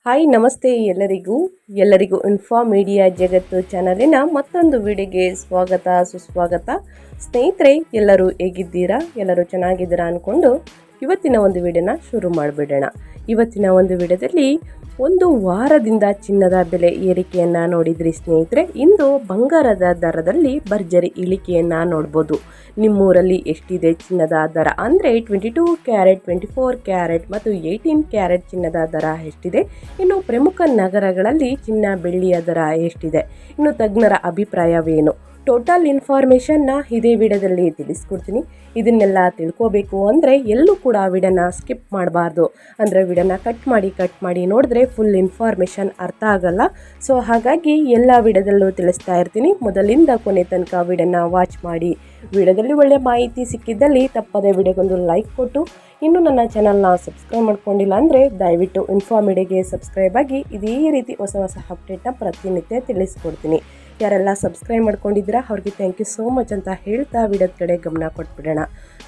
Hi ನಮಸ್ತೆ ಎಲ್ಲರಿಗೂ info media ಜಗತ್ತು ಚಾನಲಿನ ಮತ್ತೊಂದು ವಿಡಿಯೋಗೆ ಸುಸ್ವಾಗತ. ಸ್ನೇಹಿತರೆ, ಎಲ್ಲರೂ ಹೇಗಿದ್ದೀರಾ? ಎಲ್ಲರೂ ಚೆನ್ನಾಗಿದ್ದೀರಾ ಅಂದ್ಕೊಂಡು ಇವತ್ತಿನ ಒಂದು ವಿಡಿಯೋನ ಶುರು ಮಾಡಿಬಿಡೋಣ. ಇವತ್ತಿನ ಒಂದು ವಿಡಿಯೋದಲ್ಲಿ ಒಂದು ವಾರದಿಂದ ಚಿನ್ನದ ಬೆಲೆ ಏರಿಕೆಯನ್ನು ನೋಡಿದ್ರಿ ಸ್ನೇಹಿತರೆ. ಇಂದು ಬಂಗಾರದ ದರದಲ್ಲಿ ಭರ್ಜರಿ ಇಳಿಕೆಯನ್ನು ನೋಡ್ಬೋದು. ನಿಮ್ಮೂರಲ್ಲಿ ಎಷ್ಟಿದೆ ಚಿನ್ನದ ದರ ಅಂದರೆ 22 ಕ್ಯಾರೆಟ್, 24 ಕ್ಯಾರೆಟ್ ಮತ್ತು 18 ಕ್ಯಾರೆಟ್ ಚಿನ್ನದ ದರ ಎಷ್ಟಿದೆ? ಇನ್ನು ಪ್ರಮುಖ ನಗರಗಳಲ್ಲಿ ಚಿನ್ನ ಬೆಳ್ಳಿಯ ದರ ಎಷ್ಟಿದೆ? ಇನ್ನು ತಜ್ಞರ ಅಭಿಪ್ರಾಯವೇನು? ಟೋಟಲ್ ಇನ್ಫಾರ್ಮೇಷನ್ನ ಇದೇ ವಿಡಿಯೋದಲ್ಲಿ ತಿಳಿಸ್ಕೊಡ್ತೀನಿ. ಇದನ್ನೆಲ್ಲ ತಿಳ್ಕೋಬೇಕು ಅಂದರೆ ಎಲ್ಲೂ ಕೂಡ ವಿಡಿಯೋನ ಸ್ಕಿಪ್ ಮಾಡಬಾರ್ದು. ಅಂದರೆ ವಿಡಿಯೋನ ಕಟ್ ಮಾಡಿ ನೋಡಿದ್ರೆ ಫುಲ್ ಇನ್ಫಾರ್ಮೇಷನ್ ಅರ್ಥ ಆಗಲ್ಲ. ಸೊ ಹಾಗಾಗಿ ಎಲ್ಲ ವಿಡಿಯೋದಲ್ಲೂ ತಿಳಿಸ್ತಾ ಇರ್ತೀನಿ. ಮೊದಲಿಂದ ಕೊನೆ ತನಕ ವಿಡಿಯೋನ ವಾಚ್ ಮಾಡಿ. ವಿಡಿಯೋದಲ್ಲಿ ಒಳ್ಳೆ ಮಾಹಿತಿ ಸಿಕ್ಕಿದ್ದಲ್ಲಿ ತಪ್ಪದೆ ವಿಡಿಯೋಗೊಂದು ಲೈಕ್ ಕೊಟ್ಟು, ಇನ್ನು ನನ್ನ ಚಾನಲ್ನ ಸಬ್ಸ್ಕ್ರೈಬ್ ಮಾಡ್ಕೊಂಡಿಲ್ಲ ಅಂದರೆ ದಯವಿಟ್ಟು ಇನ್ಫಾ ಮೀಡಿಯಾಗೆ ಸಬ್ಸ್ಕ್ರೈಬ್ ಆಗಿ. ಇದೇ ರೀತಿ ಹೊಸ ಅಪ್ಡೇಟ್ನ ಪ್ರತಿನಿತ್ಯ ತಿಳಿಸ್ಕೊಡ್ತೀನಿ. ಯಾರೆಲ್ಲ ಸಬ್ಸ್ಕ್ರೈಬ್ ಮಾಡ್ಕೊಂಡಿದ್ದೀರಾ ಅವ್ರಿಗೆ ಥ್ಯಾಂಕ್ ಯು ಸೋ ಮಚ್ ಅಂತ ಹೇಳ್ತಾ ವಿಡಿಯೋದ ಕಡೆ ಗಮನ ಕೊಟ್ಬಿಡೋಣ.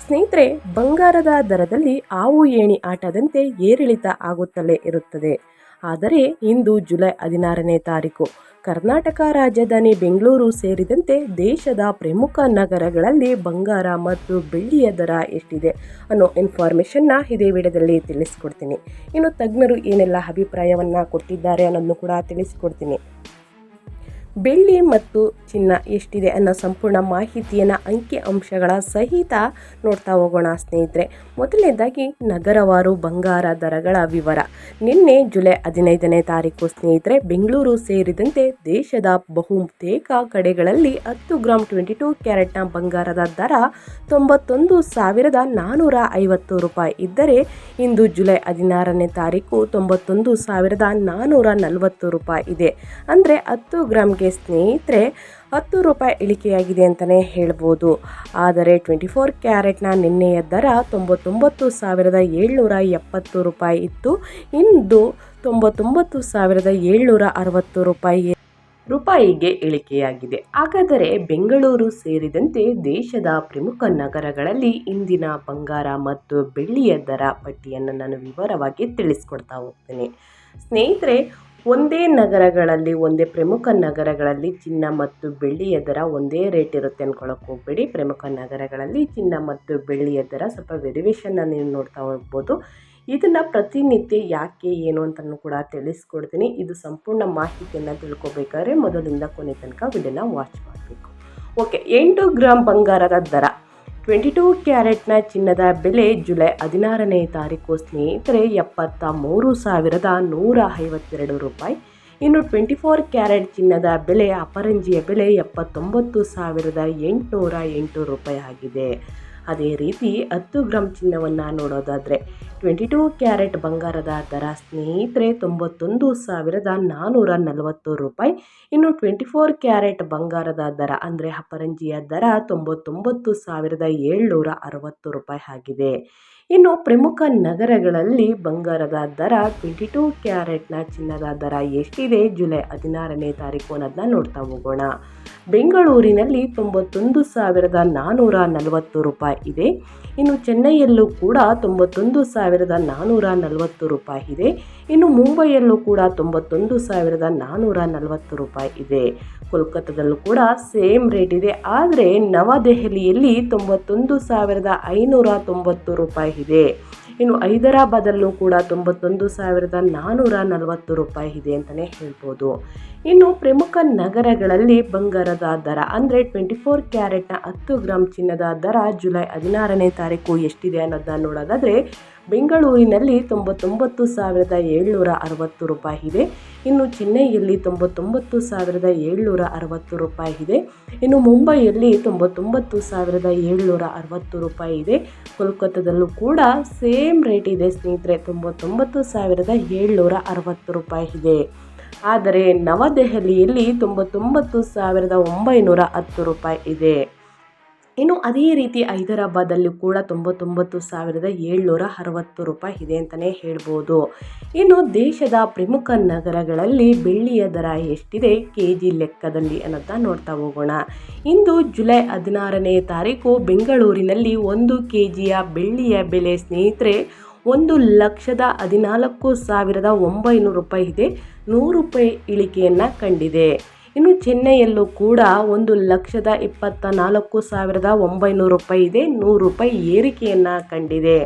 ಸ್ನೇಹಿತರೆ, ಬಂಗಾರದ ದರದಲ್ಲಿ ಹಾವು ಏಣಿ ಆಟದಂತೆ ಏರಿಳಿತ ಆಗುತ್ತಲೇ ಇರುತ್ತದೆ. ಆದರೆ ಇಂದು ಜುಲೈ 16ನೇ ತಾರೀಕು ಕರ್ನಾಟಕ ರಾಜಧಾನಿ ಬೆಂಗಳೂರು ಸೇರಿದಂತೆ ದೇಶದ ಪ್ರಮುಖ ನಗರಗಳಲ್ಲಿ ಬಂಗಾರ ಮತ್ತು ಬೆಳ್ಳಿಯ ದರ ಎಷ್ಟಿದೆ ಅನ್ನೋ ಇನ್ಫಾರ್ಮೇಷನ್ನ ಇದೇ ವಿಡಿಯೋದಲ್ಲಿ ತಿಳಿಸ್ಕೊಡ್ತೀನಿ. ಇನ್ನು ತಜ್ಞರು ಏನೆಲ್ಲ ಅಭಿಪ್ರಾಯವನ್ನು ಕೊಟ್ಟಿದ್ದಾರೆ ಅನ್ನೋದನ್ನು ಕೂಡ ತಿಳಿಸ್ಕೊಡ್ತೀನಿ. ಬೆಳ್ಳಿ ಮತ್ತು ಚಿನ್ನ ಎಷ್ಟಿದೆ ಅನ್ನೋ ಸಂಪೂರ್ಣ ಮಾಹಿತಿಯನ್ನು ಅಂಕಿ ಅಂಶಗಳ ಸಹಿತ ನೋಡ್ತಾ ಹೋಗೋಣ ಸ್ನೇಹಿತರೆ. ಮೊದಲನೇದಾಗಿ ನಗರವಾರು ಬಂಗಾರ ದರಗಳ ವಿವರ. ನಿನ್ನೆ ಜುಲೈ 15ನೇ ತಾರೀಕು ಸ್ನೇಹಿತರೆ, ಬೆಂಗಳೂರು ಸೇರಿದಂತೆ ದೇಶದ ಬಹುತೇಕ ಕಡೆಗಳಲ್ಲಿ 10 ಗ್ರಾಮ್ 22 ಕ್ಯಾರೆಟ್ನ ಬಂಗಾರದ ದರ 91,450 ರೂಪಾಯಿ ಇದ್ದರೆ, ಇಂದು ಜುಲೈ 16ನೇ ತಾರೀಕು 91,440 ರೂಪಾಯಿ ಇದೆ. ಅಂದರೆ 10 ಗ್ರಾಮ್ಗೆ ಸ್ನೇಹಿತರೆ 10 ರೂಪಾಯಿ ಇಳಿಕೆಯಾಗಿದೆ ಅಂತಲೇ ಹೇಳ್ಬೋದು. ಆದರೆ 24 ಕ್ಯಾರೆಟ್ನ ನಿನ್ನೆಯ ದರ 99,770 ರೂಪಾಯಿ ಇತ್ತು. ಇಂದು 99,760 ರೂಪಾಯಿಗೆ ಇಳಿಕೆಯಾಗಿದೆ. ಹಾಗಾದರೆ ಬೆಂಗಳೂರು ಸೇರಿದಂತೆ ದೇಶದ ಪ್ರಮುಖ ನಗರಗಳಲ್ಲಿ ಇಂದಿನ ಬಂಗಾರ ಮತ್ತು ಬೆಳ್ಳಿಯ ದರ ಪಟ್ಟಿಯನ್ನು ನಾನು ವಿವರವಾಗಿ ತಿಳಿಸ್ಕೊಡ್ತಾ ಹೋಗ್ತೀನಿ. ಸ್ನೇಹಿತರೆ, ಒಂದೇ ಪ್ರಮುಖ ನಗರಗಳಲ್ಲಿ ಚಿನ್ನ ಮತ್ತು ಬೆಳ್ಳಿಯ ದರ ಒಂದೇ ರೇಟ್ ಇರುತ್ತೆ ಅಂದ್ಕೊಳ್ಳೋಕೆ ಹೋಗಬೇಡಿ. ಪ್ರಮುಖ ನಗರಗಳಲ್ಲಿ ಚಿನ್ನ ಮತ್ತು ಬೆಳ್ಳಿಯ ದರ ಸ್ವಲ್ಪ ವೇರಿಯೇಷನ್ನ ನೀವು ನೋಡ್ತಾ ಹೋಗ್ಬೋದು. ಇದನ್ನು ಪ್ರತಿನಿತ್ಯ ಯಾಕೆ ಏನು ಅಂತಲೂ ಕೂಡ ತಿಳಿಸ್ಕೊಡ್ತೀನಿ. ಇದು ಸಂಪೂರ್ಣ ಮಾಹಿತಿಯನ್ನು ತಿಳ್ಕೊಬೇಕಾದ್ರೆ ಮೊದಲಿಂದ ಕೊನೆ ತನಕ ವಿಡಿಯೋನ ವಾಚ್ ಮಾಡಬೇಕು. ಓಕೆ, 8 ಗ್ರಾಮ್ ಬಂಗಾರದ ದರ. 22 ಕ್ಯಾರೆಟ್ನ ಚಿನ್ನದ ಬೆಲೆ ಜುಲೈ 16ನೇ ತಾರೀಕು ಸ್ನೇಹಿತರೆ 73,152 ರೂಪಾಯಿ. ಇನ್ನು 24 ಕ್ಯಾರೆಟ್ ಚಿನ್ನದ ಬೆಲೆ ಅಪರಂಜಿಯ ಬೆಲೆ 79,808 ರೂಪಾಯಿ ಆಗಿದೆ. ಅದೇ ರೀತಿ 10 ಗ್ರಾಮ್ ಚಿನ್ನವನ್ನು ನೋಡೋದಾದರೆ 22 ಕ್ಯಾರೆಟ್ ಬಂಗಾರದ ದರ ಸ್ನೇಹಿತರೆ 91,440 ರೂಪಾಯಿ. ಇನ್ನು 24 ಕ್ಯಾರೆಟ್ ಬಂಗಾರದ ದರ ಅಂದರೆ ಅಪರಂಜಿಯ ದರ 99,760 ರೂಪಾಯಿ ಆಗಿದೆ. ಇನ್ನು ಪ್ರಮುಖ ನಗರಗಳಲ್ಲಿ ಬಂಗಾರದ ದರ 22 ಕ್ಯಾರೆಟ್ನ ಚಿನ್ನದ ದರ ಎಷ್ಟಿದೆ ಜುಲೈ 16ನೇ ತಾರೀಕು ಅನ್ನೋದನ್ನ ನೋಡ್ತಾ ಹೋಗೋಣ. ಬೆಂಗಳೂರಿನಲ್ಲಿ 91,440 ರೂಪಾಯಿ ಇದೆ. ಇನ್ನು ಚೆನ್ನೈಯಲ್ಲೂ ಕೂಡ 91,440 ರೂಪಾಯಿ ಇದೆ. ಇನ್ನು ಮುಂಬೈಯಲ್ಲೂ ಕೂಡ 91,440 ರೂಪಾಯಿ ಇದೆ. ಕೋಲ್ಕತ್ತಾದಲ್ಲೂ ಕೂಡ ಸೇಮ್ ರೇಟ್ ಇದೆ. ಆದರೆ ನವದೆಹಲಿಯಲ್ಲಿ 91,590 ರೂಪಾಯಿ ಇದೆ. ಇನ್ನು ಹೈದರಾಬಾದಲ್ಲೂ ಕೂಡ 91,440 ರೂಪಾಯಿ ಇದೆ ಅಂತಲೇ ಹೇಳ್ಬೋದು. ಇನ್ನು ಪ್ರಮುಖ ನಗರಗಳಲ್ಲಿ ಬಂಗಾರದ ದರ ಅಂದರೆ 24 ಕ್ಯಾರೆಟ್ನ 10 ಗ್ರಾಮ್ ಚಿನ್ನದ ದರ ಜುಲೈ 16ನೇ ತಾರೀಕು ಎಷ್ಟಿದೆ ಅನ್ನೋದನ್ನ ನೋಡೋದಾದರೆ ಬೆಂಗಳೂರಿನಲ್ಲಿ 99,760 ರೂಪಾಯಿ ಇದೆ. ಇನ್ನು ಚೆನ್ನೈಯಲ್ಲಿ 99,760 ರೂಪಾಯಿ ಇದೆ. ಇನ್ನು ಮುಂಬೈಯಲ್ಲಿ 99,760 ರೂಪಾಯಿ ಇದೆ. ಕೋಲ್ಕತ್ತಾದಲ್ಲೂ ಕೂಡ ಸೇಮ್ ರೇಟ್ ಇದೆ ಸ್ನೇಹಿತರೆ, 99,760 ರೂಪಾಯಿ ಇದೆ. ಆದರೆ ನವದೆಹಲಿಯಲ್ಲಿ 99,910 ರೂಪಾಯಿ ಇದೆ. ಇನ್ನು ಅದೇ ರೀತಿ ಹೈದರಾಬಾದಲ್ಲಿ ಕೂಡ 99,760 ರೂಪಾಯಿ ಇದೆ ಅಂತಲೇ ಹೇಳ್ಬೋದು. ಇನ್ನು ದೇಶದ ಪ್ರಮುಖ ನಗರಗಳಲ್ಲಿ ಬೆಳ್ಳಿಯ ದರ ಎಷ್ಟಿದೆ KG ಲೆಕ್ಕದಲ್ಲಿ ಅನ್ನೋದನ್ನ ನೋಡ್ತಾ ಹೋಗೋಣ. ಇಂದು ಜುಲೈ 16ನೇ ತಾರೀಕು ಬೆಂಗಳೂರಿನಲ್ಲಿ 1 kgಯ ಬೆಳ್ಳಿಯ ಬೆಲೆ ಸ್ನೇಹಿತರೆ 1,14,900 ರೂಪಾಯಿ ಇದೆ, 100 ರೂಪಾಯಿ ಇಳಿಕೆಯನ್ನು ಕಂಡಿದೆ. ಇನ್ನು ಚೆನ್ನೈಯಲ್ಲೂ ಕೂಡ 1,24,900 ರೂಪಾಯಿ ಇದೆ, 100 ರೂಪಾಯಿ ಏರಿಕೆಯನ್ನು ಕಂಡಿದೆ.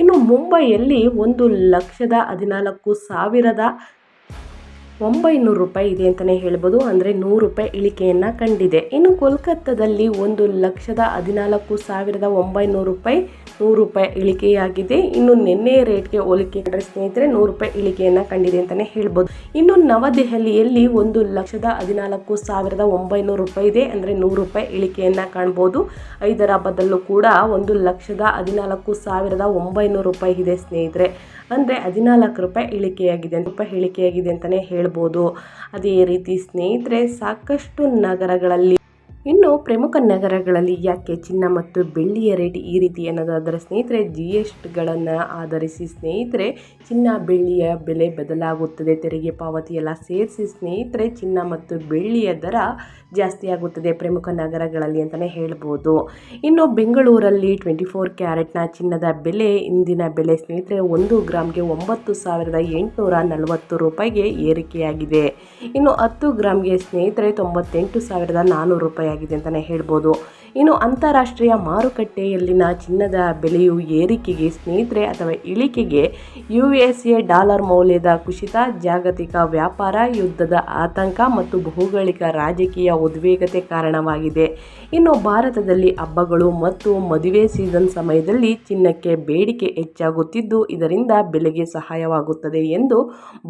ಇನ್ನು ಮುಂಬೈಯಲ್ಲಿ 1,14,900 ರೂಪಾಯಿ ಇದೆ ಅಂತಲೇ ಹೇಳ್ಬೋದು, ಅಂದರೆ 100 ರೂಪಾಯಿ ಇಳಿಕೆಯನ್ನು ಕಂಡಿದೆ. ಇನ್ನು ಕೋಲ್ಕತ್ತಾದಲ್ಲಿ 1,14,900 ರೂಪಾಯಿ 100 ರೂಪಾಯಿ ಇಳಿಕೆಯಾಗಿದೆ. ಇನ್ನು ನಿನ್ನೆ ರೇಟ್ಗೆ ಹೋಲಿಕೆ ಸ್ನೇಹಿತರೆ 100 ರೂಪಾಯಿ ಇಳಿಕೆಯನ್ನು ಕಂಡಿದೆ ಅಂತಲೇ ಹೇಳ್ಬೋದು. ಇನ್ನು ನವದೆಹಲಿಯಲ್ಲಿ 1,14,900 ರೂಪಾಯಿ ಇದೆ, ಅಂದರೆ 100 ರೂಪಾಯಿ ಇಳಿಕೆಯನ್ನು ಕಾಣ್ಬೋದು. ಹೈದರಾಬಾದಲ್ಲೂ ಕೂಡ 1,14,900 ರೂಪಾಯಿ ಇದೆ ಸ್ನೇಹಿತರೆ, ಅಂದರೆ 14 ರೂಪಾಯಿ ಇಳಿಕೆಯಾಗಿದೆ ಅಂತಲೇ ಹೇಳ್ಬೋದು. ಅದೇ ರೀತಿ ಸ್ನೇಹಿತರೆ ಸಾಕಷ್ಟು ನಗರಗಳಲ್ಲಿ, ಇನ್ನು ಪ್ರಮುಖ ನಗರಗಳಲ್ಲಿ ಯಾಕೆ ಚಿನ್ನ ಮತ್ತು ಬೆಳ್ಳಿಯ ರೇಟ್ ಈ ರೀತಿ ಅನ್ನೋದಾದರೆ ಸ್ನೇಹಿತರೆ, GSTಗಳನ್ನು ಆಧರಿಸಿ ಸ್ನೇಹಿತರೆ ಚಿನ್ನ ಬೆಳ್ಳಿಯ ಬೆಲೆ ಬದಲಾಗುತ್ತದೆ. ತೆರಿಗೆ ಪಾವತಿ ಎಲ್ಲ ಸೇರಿಸಿ ಸ್ನೇಹಿತರೆ ಚಿನ್ನ ಮತ್ತು ಬೆಳ್ಳಿಯ ದರ ಜಾಸ್ತಿ ಆಗುತ್ತದೆ ಪ್ರಮುಖ ನಗರಗಳಲ್ಲಿ ಅಂತಲೇ ಹೇಳ್ಬೋದು. ಇನ್ನು ಬೆಂಗಳೂರಲ್ಲಿ 24 ಕ್ಯಾರೆಟ್ನ ಚಿನ್ನದ ಬೆಲೆ ಇಂದಿನ ಬೆಲೆ ಸ್ನೇಹಿತರೆ 1 ಗ್ರಾಮ್ಗೆ 9,840 ರೂಪಾಯಿಗೆ ಏರಿಕೆಯಾಗಿದೆ. ಇನ್ನು 10 ಗ್ರಾಮ್ಗೆ ಸ್ನೇಹಿತರೆ 98,400 ರೂಪಾಯಿ ಆಗಿದೆ ಅಂತಲೇ ಹೇಳ್ಬೋದು. ಇನ್ನು ಅಂತಾರಾಷ್ಟ್ರೀಯ ಮಾರುಕಟ್ಟೆಯಲ್ಲಿನ ಚಿನ್ನದ ಬೆಲೆಯು ಏರಿಕೆಗೆ ಸ್ನೇಹಿತರೆ ಅಥವಾ ಇಳಿಕೆಗೆ USA ಡಾಲರ್ ಮೌಲ್ಯದ ಕುಸಿತ, ಜಾಗತಿಕ ವ್ಯಾಪಾರ, ಯುದ್ಧದ ಆತಂಕ ಮತ್ತು ಭೌಗೋಳಿಕ ರಾಜಕೀಯ ಉದ್ವೇಗತೆ ಕಾರಣವಾಗಿದೆ. ಇನ್ನು ಭಾರತದಲ್ಲಿ ಹಬ್ಬಗಳು ಮತ್ತು ಮದುವೆ ಸೀಸನ್ ಸಮಯದಲ್ಲಿ ಚಿನ್ನಕ್ಕೆ ಬೇಡಿಕೆ ಹೆಚ್ಚಾಗುತ್ತಿದ್ದು ಇದರಿಂದ ಬೆಲೆಗೆ ಸಹಾಯವಾಗುತ್ತದೆ ಎಂದು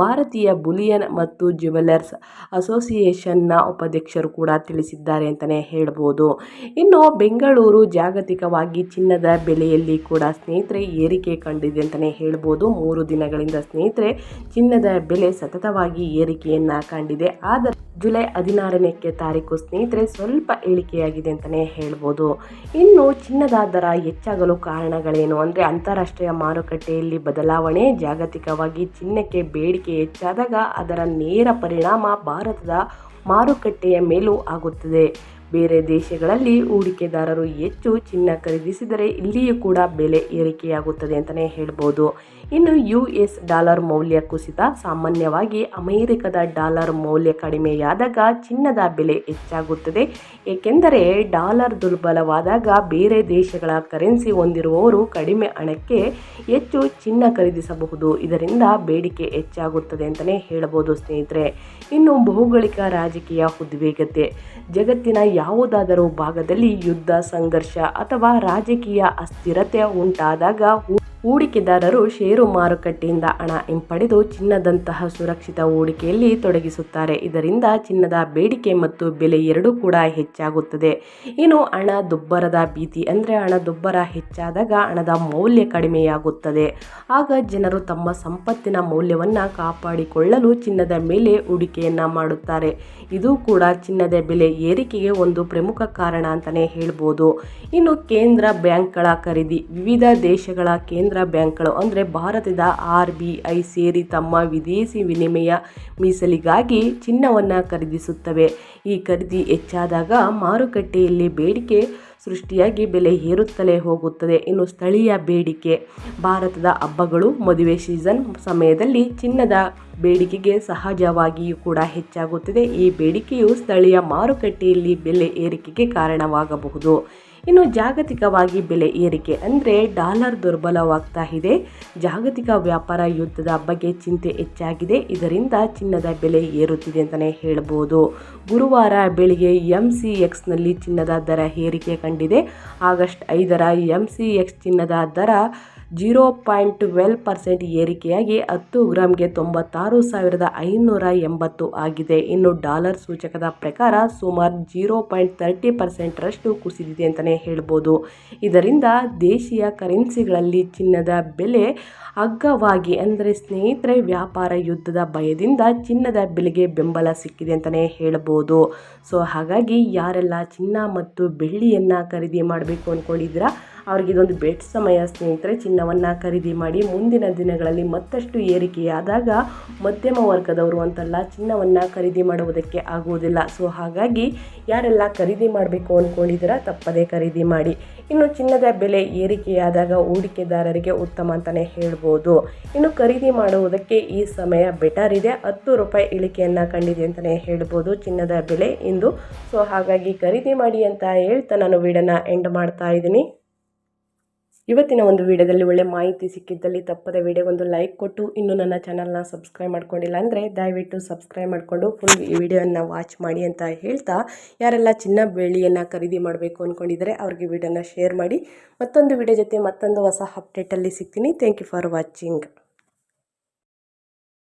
ಭಾರತೀಯ ಬುಲಿಯನ್ ಮತ್ತು ಜ್ಯುವೆಲರ್ಸ್ ಅಸೋಸಿಯೇಷನ್ನ ಉಪಾಧ್ಯಕ್ಷರು ಕೂಡ ತಿಳಿಸಿದ್ದಾರೆ ಅಂತಲೇ ಹೇಳ್ಬೋದು. ಇನ್ನು ಬೆಂಗಳೂರು ಜಾಗತಿಕವಾಗಿ ಚಿನ್ನದ ಬೆಲೆಯಲ್ಲಿ ಕೂಡ ಸ್ನೇಹಿತರೆ ಏರಿಕೆ ಕಂಡಿದೆ ಅಂತಲೇ ಹೇಳ್ಬೋದು. 3 ದಿನಗಳಿಂದ ಸ್ನೇಹಿತರೆ ಚಿನ್ನದ ಬೆಲೆ ಸತತವಾಗಿ ಏರಿಕೆಯನ್ನು ಕಂಡಿದೆ. ಆದರೆ ಜುಲೈ 16ನೇ ತಾರೀಕು ಸ್ನೇಹಿತರೆ ಸ್ವಲ್ಪ ಇಳಿಕೆಯಾಗಿದೆ ಅಂತಲೇ ಹೇಳ್ಬೋದು. ಇನ್ನು ಚಿನ್ನದ ದರ ಹೆಚ್ಚಾಗಲು ಕಾರಣಗಳೇನು ಅಂದರೆ ಅಂತಾರಾಷ್ಟ್ರೀಯ ಮಾರುಕಟ್ಟೆಯಲ್ಲಿ ಬದಲಾವಣೆ, ಜಾಗತಿಕವಾಗಿ ಚಿನ್ನಕ್ಕೆ ಬೇಡಿಕೆ ಹೆಚ್ಚಾದಾಗ ಅದರ ನೇರ ಪರಿಣಾಮ ಭಾರತದ ಮಾರುಕಟ್ಟೆಯ ಮೇಲೂ ಆಗುತ್ತದೆ. ಬೇರೆ ದೇಶಗಳಲ್ಲಿ ಹೂಡಿಕೆದಾರರು ಹೆಚ್ಚು ಚಿನ್ನ ಖರೀದಿಸಿದರೆ ಇಲ್ಲಿಯೂ ಕೂಡ ಬೆಲೆ ಏರಿಕೆಯಾಗುತ್ತದೆ ಅಂತಲೇ ಹೇಳ್ಬೋದು. ಇನ್ನು US ಡಾಲರ್ ಮೌಲ್ಯ ಕುಸಿತ, ಸಾಮಾನ್ಯವಾಗಿ ಅಮೆರಿಕದ ಡಾಲರ್ ಮೌಲ್ಯ ಕಡಿಮೆಯಾದಾಗ ಚಿನ್ನದ ಬೆಲೆ ಹೆಚ್ಚಾಗುತ್ತದೆ. ಏಕೆಂದರೆ ಡಾಲರ್ ದುರ್ಬಲವಾದಾಗ ಬೇರೆ ದೇಶಗಳ ಕರೆನ್ಸಿ ಹೊಂದಿರುವವರು ಕಡಿಮೆ ಹಣಕ್ಕೆ ಹೆಚ್ಚು ಚಿನ್ನ ಖರೀದಿಸಬಹುದು. ಇದರಿಂದ ಬೇಡಿಕೆ ಹೆಚ್ಚಾಗುತ್ತದೆ ಅಂತಲೇ ಹೇಳ್ಬೋದು ಸ್ನೇಹಿತರೆ. ಇನ್ನು ಭೌಗೋಳಿಕ ರಾಜಕೀಯ ಉದ್ವೇಗತೆ, ಜಗತ್ತಿನ ಯಾವುದಾದರೂ ಭಾಗದಲ್ಲಿ ಯುದ್ಧ, ಸಂಘರ್ಷ ಅಥವಾ ರಾಜಕೀಯ ಅಸ್ಥಿರತೆ ಉಂಟಾದಾಗ ಹೂಡಿಕೆದಾರರು ಷೇರು ಮಾರುಕಟ್ಟೆಯಿಂದ ಹಣ ಹಿಂಪಡೆದು ಚಿನ್ನದಂತಹ ಸುರಕ್ಷಿತ ಹೂಡಿಕೆಯಲ್ಲಿ ತೊಡಗಿಸುತ್ತಾರೆ. ಇದರಿಂದ ಚಿನ್ನದ ಬೇಡಿಕೆ ಮತ್ತು ಬೆಲೆ ಎರಡೂ ಕೂಡ ಹೆಚ್ಚಾಗುತ್ತದೆ. ಇನ್ನು ಹಣದುಬ್ಬರದ ಭೀತಿ ಅಂದರೆ ಹಣದುಬ್ಬರ ಹೆಚ್ಚಾದಾಗ ಹಣದ ಮೌಲ್ಯ ಕಡಿಮೆಯಾಗುತ್ತದೆ. ಆಗ ಜನರು ತಮ್ಮ ಸಂಪತ್ತಿನ ಮೌಲ್ಯವನ್ನು ಕಾಪಾಡಿಕೊಳ್ಳಲು ಚಿನ್ನದ ಮೇಲೆ ಹೂಡಿಕೆಯನ್ನು ಮಾಡುತ್ತಾರೆ. ಇದು ಕೂಡ ಚಿನ್ನದ ಬೆಲೆ ಏರಿಕೆಗೆ ಒಂದು ಪ್ರಮುಖ ಕಾರಣ ಅಂತಲೇ ಹೇಳ್ಬೋದು. ಇನ್ನು ಕೇಂದ್ರ ಬ್ಯಾಂಕ್ಗಳ ಖರೀದಿ, ವಿವಿಧ ದೇಶಗಳ ಕೇಂದ್ರ ಬ್ಯಾಂಕ್ಗಳು ಅಂದರೆ ಭಾರತದ RBI ಸೇರಿ ತಮ್ಮ ವಿದೇಶಿ ವಿನಿಮಯ ಮೀಸಲಿಗಾಗಿ ಚಿನ್ನವನ್ನು ಖರೀದಿಸುತ್ತವೆ. ಈ ಖರೀದಿ ಹೆಚ್ಚಾದಾಗ ಮಾರುಕಟ್ಟೆಯಲ್ಲಿ ಬೇಡಿಕೆ ಸೃಷ್ಟಿಯಾಗಿ ಬೆಲೆ ಏರುತ್ತಲೇ ಹೋಗುತ್ತದೆ. ಇನ್ನು ಸ್ಥಳೀಯ ಬೇಡಿಕೆ, ಭಾರತದ ಹಬ್ಬಗಳು, ಮದುವೆ ಸೀಸನ್ ಸಮಯದಲ್ಲಿ ಚಿನ್ನದ ಬೇಡಿಕೆಗೆ ಸಹಜವಾಗಿಯೂ ಕೂಡ ಹೆಚ್ಚಾಗುತ್ತದೆ. ಈ ಬೇಡಿಕೆಯು ಸ್ಥಳೀಯ ಮಾರುಕಟ್ಟೆಯಲ್ಲಿ ಬೆಲೆ ಏರಿಕೆಗೆ ಕಾರಣವಾಗಬಹುದು. ಇನ್ನು ಜಾಗತಿಕವಾಗಿ ಬೆಲೆ ಏರಿಕೆ ಅಂದರೆ ಡಾಲರ್ ದುರ್ಬಲವಾಗ್ತಾ ಇದೆ. ಜಾಗತಿಕ ವ್ಯಾಪಾರ ಯುದ್ಧದ ಬಗ್ಗೆ ಚಿಂತೆ ಹೆಚ್ಚಾಗಿದೆ. ಇದರಿಂದ ಚಿನ್ನದ ಬೆಲೆ ಏರುತ್ತಿದೆ ಅಂತಲೇ ಹೇಳ್ಬೋದು. ಗುರುವಾರ ಬೆಳಿಗ್ಗೆ MCXನಲ್ಲಿ ಚಿನ್ನದ ದರ ಏರಿಕೆ ಕಂಡಿದೆ. ಆಗಸ್ಟ್ 5ರ MCX ಚಿನ್ನದ ದರ 0.12% ಏರಿಕೆಯಾಗಿ 10 ಗ್ರಾಮ್ಗೆ 96,580 ಆಗಿದೆ. ಇನ್ನು ಡಾಲರ್ ಸೂಚಕದ ಪ್ರಕಾರ ಸುಮಾರು 0.30% ರಷ್ಟು ಕುಸಿದಿದೆ ಅಂತಲೇ ಹೇಳ್ಬೋದು. ಇದರಿಂದ ದೇಶೀಯ ಕರೆನ್ಸಿಗಳಲ್ಲಿ ಚಿನ್ನದ ಬೆಲೆ ಅಗ್ಗವಾಗಿ ಅಂದರೆ ಸ್ನೇಹಿತರೆ ವ್ಯಾಪಾರ ಯುದ್ಧದ ಭಯದಿಂದ ಚಿನ್ನದ ಬೆಲೆಗೆ ಬೆಂಬಲ ಸಿಕ್ಕಿದೆ ಅಂತಲೇ ಹೇಳ್ಬೋದು. ಸೊ ಹಾಗಾಗಿ ಯಾರೆಲ್ಲ ಚಿನ್ನ ಮತ್ತು ಬೆಳ್ಳಿಯನ್ನು ಖರೀದಿ ಮಾಡಬೇಕು ಅಂದ್ಕೊಂಡಿದ್ದೀರಾ ಅವ್ರಿಗೆ ಇದೊಂದು ಬೆಸ್ಟ್ ಸಮಯ ಸ್ನೇಹಿತರೆ ಚಿನ್ನವನ್ನು ಖರೀದಿ ಮಾಡಿ. ಮುಂದಿನ ದಿನಗಳಲ್ಲಿ ಮತ್ತಷ್ಟು ಏರಿಕೆಯಾದಾಗ ಮಧ್ಯಮ ವರ್ಗದವರು ಅಂತಲ್ಲ ಚಿನ್ನವನ್ನು ಖರೀದಿ ಮಾಡುವುದಕ್ಕೆ ಆಗುವುದಿಲ್ಲ. ಸೊ ಹಾಗಾಗಿ ಯಾರೆಲ್ಲ ಖರೀದಿ ಮಾಡಬೇಕು ಅಂದ್ಕೊಂಡಿದ್ದೀರಾ ತಪ್ಪದೇ ಖರೀದಿ ಮಾಡಿ. ಇನ್ನು ಚಿನ್ನದ ಬೆಲೆ ಏರಿಕೆಯಾದಾಗ ಹೂಡಿಕೆದಾರರಿಗೆ ಉತ್ತಮ ಅಂತಲೇ ಹೇಳ್ಬೋದು. ಇನ್ನು ಖರೀದಿ ಮಾಡುವುದಕ್ಕೆ ಈ ಸಮಯ ಬೆಟರ್ ಇದೆ. 10 ರೂಪಾಯಿ ಇಳಿಕೆಯನ್ನು ಕಂಡಿದೆ ಅಂತಲೇ ಹೇಳ್ಬೋದು ಚಿನ್ನದ ಬೆಲೆ ಇಂದು. ಸೊ ಹಾಗಾಗಿ ಖರೀದಿ ಮಾಡಿ ಅಂತ ಹೇಳ್ತಾ ನಾನು ವಿಡಿಯೋನ ಎಂಡ್ ಮಾಡ್ತಾ ಇದ್ದೀನಿ. ಇವತ್ತಿನ ಒಂದು ವಿಡಿಯೋದಲ್ಲಿ ಒಳ್ಳೆ ಮಾಹಿತಿ ಸಿಕ್ಕಿದ್ದಲ್ಲಿ ತಪ್ಪದ ವಿಡಿಯೋಗೊಂದು ಲೈಕ್ ಕೊಟ್ಟು, ಇನ್ನು ನನ್ನ ಚಾನಲ್ನ ಸಬ್ಸ್ಕ್ರೈಬ್ ಮಾಡ್ಕೊಂಡಿಲ್ಲ ಅಂದರೆ ದಯವಿಟ್ಟು ಸಬ್ಸ್ಕ್ರೈಬ್ ಮಾಡಿಕೊಂಡು ಫುಲ್ ಈ ವಿಡಿಯೋನ ವಾಚ್ ಮಾಡಿ ಅಂತ ಹೇಳ್ತಾ, ಯಾರೆಲ್ಲ ಚಿನ್ನ ಬೆಳ್ಳಿಯನ್ನು ಖರೀದಿ ಮಾಡಬೇಕು ಅಂದ್ಕೊಂಡಿದ್ದಾರೆ ಅವ್ರಿಗೆ ವಿಡಿಯೋನ ಶೇರ್ ಮಾಡಿ. ಮತ್ತೊಂದು ವಿಡಿಯೋ ಜೊತೆ ಮತ್ತೊಂದು ಹೊಸ ಅಪ್ಡೇಟಲ್ಲಿ ಸಿಗ್ತೀನಿ. Thank you for watching.